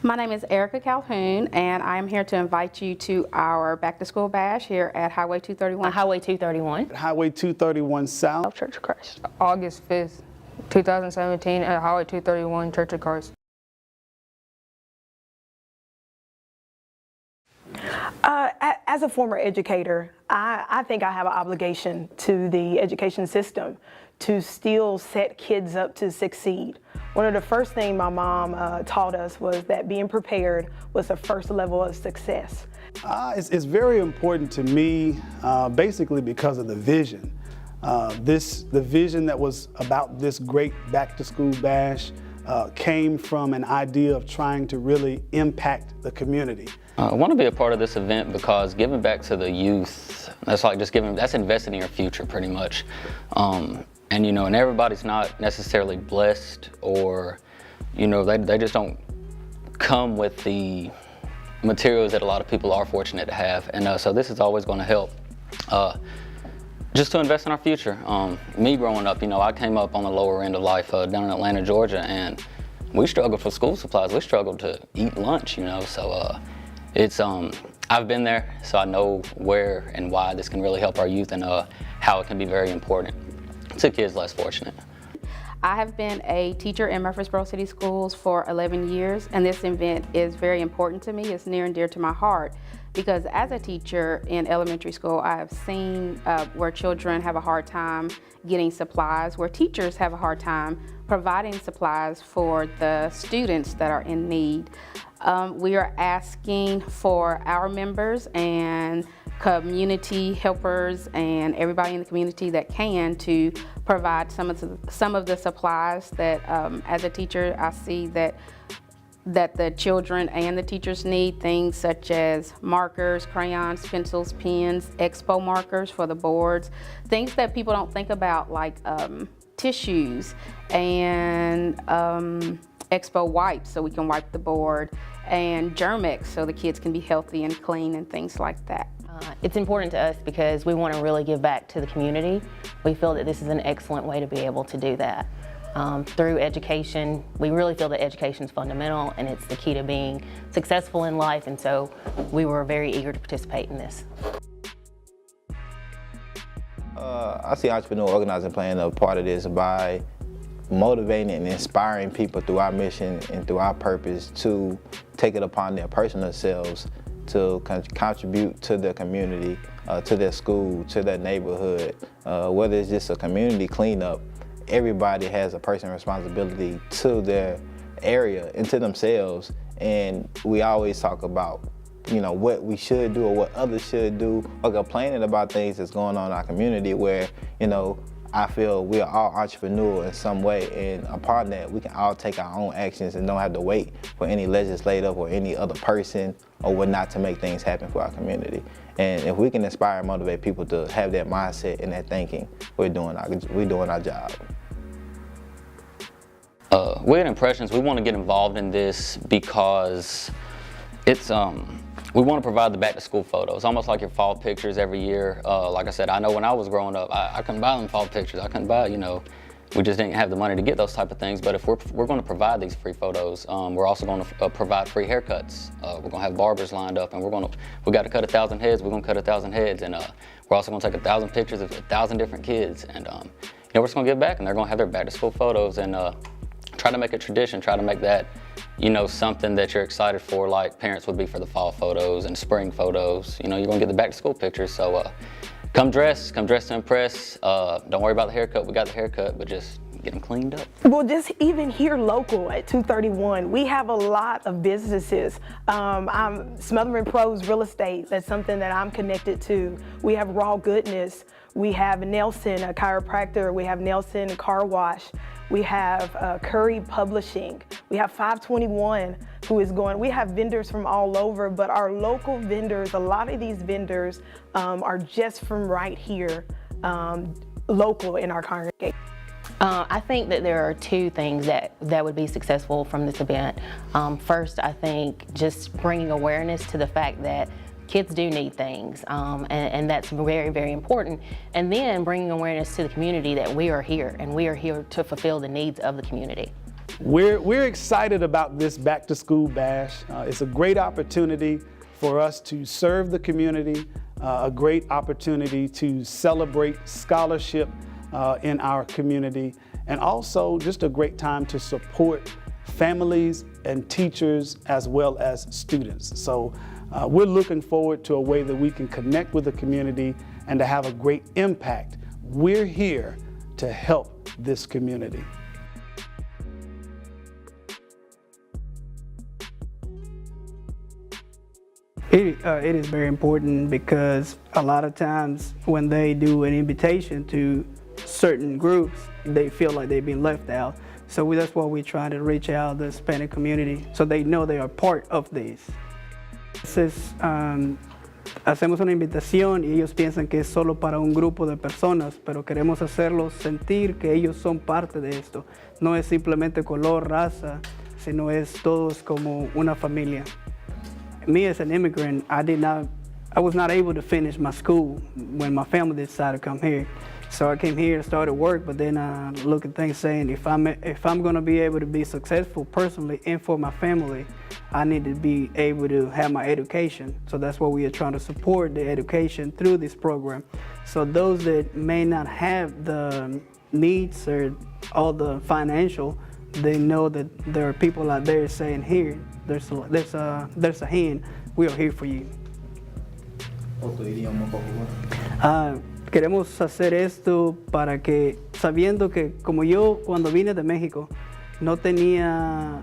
My name is Erica Calhoun, and I am here to invite you to our Back to School Bash here at Highway 231. Highway 231. Highway 231 South. Church of Christ. August 5th, 2017 at Highway 231, Church of Christ. As a former educator, I think I have an obligation to the education system to still set kids up to succeed. One of the first things my mom taught us was that being prepared was the first level of success. It's very important to me, basically because of the vision. The vision that was about this great back to school bash came from an idea of trying to really impact the community. I want to be a part of this event because giving back to the youth, that's like just giving, that's investing in your future pretty much. And you know, and everybody's not necessarily blessed, or, you know, they just don't come with the materials that a lot of people are fortunate to have. And so this is always going to help just to invest in our future. Me growing up, you know, I came up on the lower end of life down in Atlanta, Georgia, and we struggled for school supplies. We struggled to eat lunch, you know, so it's, I've been there, so I know where and why this can really help our youth, and how it can be very important to kids less fortunate. I have been a teacher in Murfreesboro City Schools for 11 years, and this event is very important to me. It's near and dear to my heart because as a teacher in elementary school, I have seen where children have a hard time getting supplies, where teachers have a hard time providing supplies for the students that are in need. We are asking for our members and community helpers and everybody in the community that can to provide some of the supplies that as a teacher I see that the children and the teachers need, things such as markers, crayons, pencils, pens, expo markers for the boards, things that people don't think about, like tissues and expo wipes so we can wipe the board, and Germex so the kids can be healthy and clean and things like that. It's important to us because we want to really give back to the community. We feel that this is an excellent way to be able to do that. Through education, we really feel that education is fundamental and it's the key to being successful in life, and so we were very eager to participate in this. I see entrepreneur organizing playing a part of this by motivating and inspiring people through our mission and through our purpose to take it upon their personal selves to contribute to their community, to their school, to their neighborhood. Whether it's just a community cleanup, everybody has a personal responsibility to their area and to themselves. And we always talk about, you know, what we should do or what others should do, or complaining about things that's going on in our community where, you know, I feel we are all entrepreneurs in some way, and upon that, we can all take our own actions and don't have to wait for any legislative or any other person or whatnot to make things happen for our community. And if we can inspire and motivate people to have that mindset and that thinking, we're doing our job. We at Impressions, we want to get involved in this because it's we want to provide the back to school photos, almost like your fall pictures every year. Like I said, I know when I was growing up, I couldn't buy them fall pictures. I couldn't buy, you know, we just didn't have the money to get those type of things. But if we're going to provide these free photos, we're also going to provide free haircuts. We're going to have barbers lined up, and we got to cut 1,000 heads. We're going to cut 1,000 heads, and we're also going to take 1,000 pictures of 1,000 different kids. And you know, we're just going to give back, and they're going to have their back to school photos, and try to make a tradition, try to make that, you know, something that you're excited for, like parents would be for the fall photos and spring photos. You know, you're gonna get the back to school pictures, so come dressed to impress. Don't worry about the haircut, we got the haircut, but just get them cleaned up. Well, just even here local at 231, we have a lot of businesses. I'm Smothering Pros Real Estate, that's something that I'm connected to. We have Raw Goodness, we have Nelson, a chiropractor, we have Nelson Car Wash. We have Curry Publishing. We have 521 who is going. We have vendors from all over, but our local vendors, a lot of these vendors are just from right here, local in our congregation. I think that there are two things that would be successful from this event. First, I think just bringing awareness to the fact that kids do need things, and that's very, very important. And then bringing awareness to the community that we are here, and we are here to fulfill the needs of the community. We're excited about this Back to School Bash. It's a great opportunity for us to serve the community, a great opportunity to celebrate scholarship in our community, and also just a great time to support families and teachers as well as students. So we're looking forward to a way that we can connect with the community and to have a great impact. We're here to help this community. It is very important because a lot of times when they do an invitation to certain groups, they feel like they've been left out. So that's why we try to reach out the Hispanic community so they know they are part of this. Hacemos una invitación y ellos piensan que es solo para un grupo de personas, pero queremos hacerlos sentir que ellos son parte de esto. No es simplemente color, raza, sino es todos como una familia. Me as an immigrant, I was not able to finish my school when my family decided to come here. So I came here and started work, but then I look at things saying if I'm going to be able to be successful personally and for my family, I need to be able to have my education. So that's why we are trying to support the education through this program. So those that may not have the needs or all the financial, they know that there are people out there saying, here, there's a hand, we are here for you. Queremos hacer esto para que, sabiendo que como yo cuando vine de México no tenía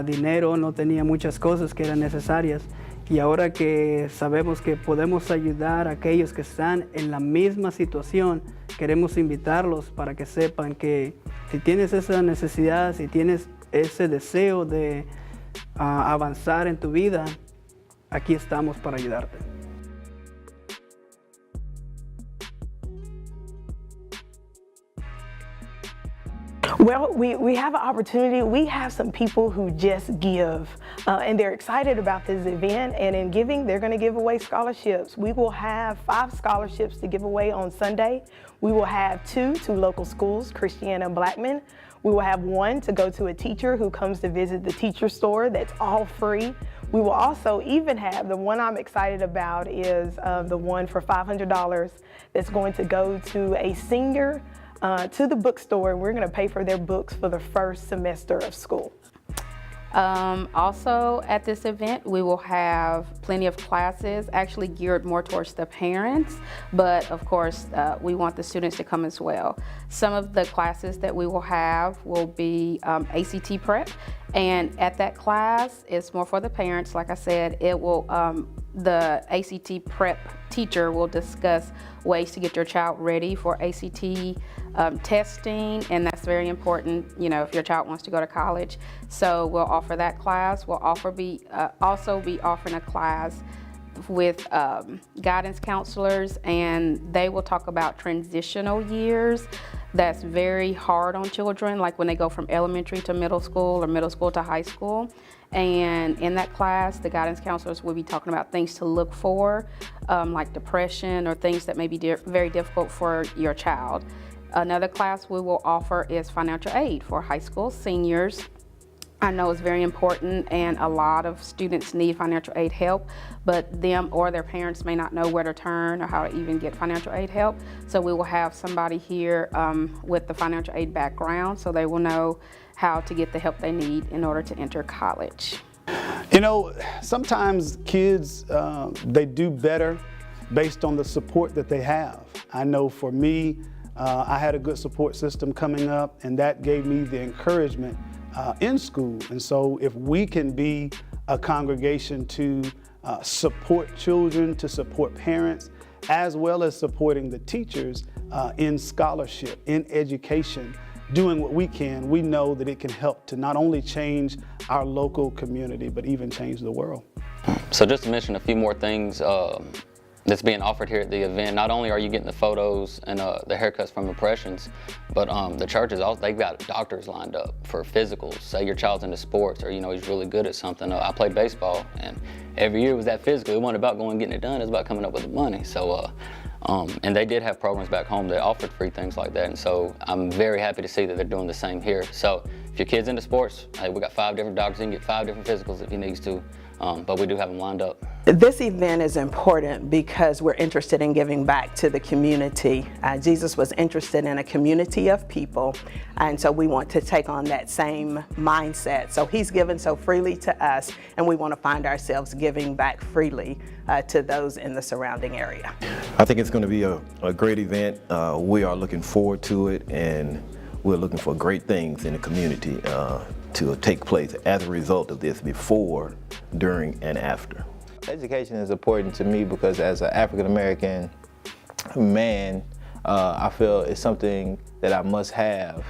dinero, no tenía muchas cosas que eran necesarias, y ahora que sabemos que podemos ayudar a aquellos que están en la misma situación, queremos invitarlos para que sepan que si tienes esa necesidad, si tienes ese deseo de avanzar en tu vida, aquí estamos para ayudarte. Well, we have an opportunity. We have some people who just give, and they're excited about this event. And in giving, they're going to give away scholarships. We will have 5 scholarships to give away on Sunday. We will have 2 to local schools, Christiana and Blackman. We will have 1 to go to a teacher who comes to visit the teacher store. That's all free. We will also even have, the one I'm excited about is the one for $500 that's going to go to a senior to the bookstore, and we're going to pay for their books for the first semester of school. Also at this event, we will have plenty of classes actually geared more towards the parents, but of course we want the students to come as well. Some of the classes that we will have will be ACT prep, and at that class it's more for the parents. Like I said, it will the ACT prep teacher will discuss ways to get your child ready for ACT testing, and that's very important, you know, if your child wants to go to college. So we'll offer that class. We'll also be offering a class with guidance counselors, and they will talk about transitional years. That's very hard on children, like when they go from elementary to middle school or middle school to high school. And in that class, the guidance counselors will be talking about things to look for, like depression or things that may be very difficult for your child. Another class we will offer is financial aid for high school seniors. I know it's very important, and a lot of students need financial aid help, but them or their parents may not know where to turn or how to even get financial aid help. So we will have somebody here with the financial aid background, so they will know how to get the help they need in order to enter college. You know, sometimes kids, they do better based on the support that they have. I know for me, I had a good support system coming up, and that gave me the encouragement in school. And so if we can be a congregation to support children, to support parents, as well as supporting the teachers in scholarship, in education, doing what we can, we know that it can help to not only change our local community, but even change the world. So just to mention a few more things that's being offered here at the event. Not only are you getting the photos and the haircuts from Impressions, but the church is also, they've got doctors lined up for physicals. Say your child's into sports, or you know he's really good at something. I played baseball, and every year was that physical. It wasn't about going and getting it done. It was about coming up with the money. So, and they did have programs back home that offered free things like that. And so I'm very happy to see that they're doing the same here. So if your kid's into sports, hey, we got 5 different doctors. He can get 5 different physicals if he needs to, but we do have them lined up. This event is important because we're interested in giving back to the community. Jesus was interested in a community of people, and so we want to take on that same mindset. So he's given so freely to us, and we want to find ourselves giving back freely to those in the surrounding area. I think it's going to be a great event. We are looking forward to it, and we're looking for great things in the community to take place as a result of this before, during, and after. Education is important to me because as an African American man, I feel it's something that I must have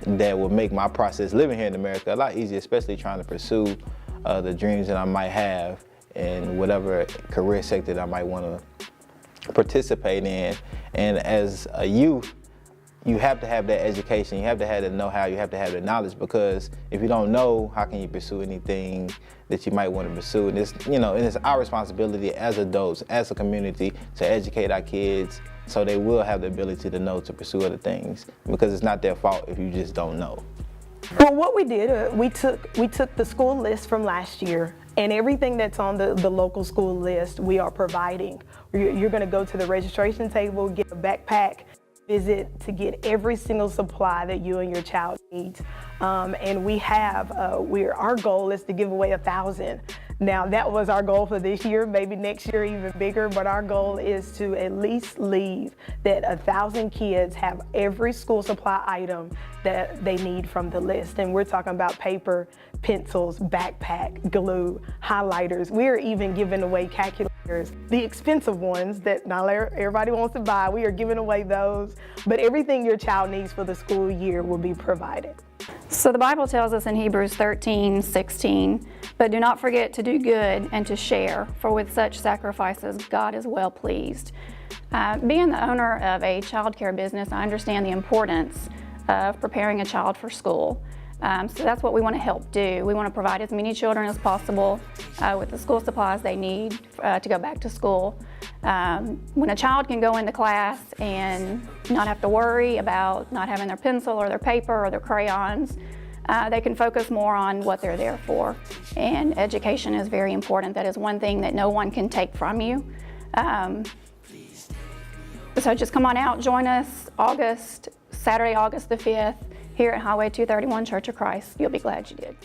that will make my process living here in America a lot easier, especially trying to pursue the dreams that I might have in whatever career sector that I might want to participate in. And as a youth, you have to have that education, you have to have the know-how, you have to have the knowledge, because if you don't know, how can you pursue anything that you might want to pursue? And it's, and it's our responsibility as adults, as a community, to educate our kids so they will have the ability to know to pursue other things, because it's not their fault if you just don't know. Well, what we did, we took the school list from last year, and everything that's on the local school list we are providing. You're going to go to the registration table, get a backpack, visit to get every single supply that you and your child needs. And we have, our goal is to give away 1,000. Now that was our goal for this year, maybe next year even bigger, but our goal is to at least leave that 1,000 kids have every school supply item that they need from the list. And we're talking about paper, pencils, backpack, glue, highlighters. We're even giving away calculators, the expensive ones that not everybody wants to buy. We are giving away those, but everything your child needs for the school year will be provided. So the Bible tells us in Hebrews 13:16, but do not forget to do good and to share, for with such sacrifices God is well pleased. Being the owner of a child care business, I understand the importance of preparing a child for school. So that's what we want to help do. We want to provide as many children as possible with the school supplies they need to go back to school. When a child can go into class and not have to worry about not having their pencil or their paper or their crayons, they can focus more on what they're there for. And education is very important. That is one thing that no one can take from you. So just come on out, join us Saturday, August the 5th, here at Highway 231, Church of Christ. You'll be glad you did.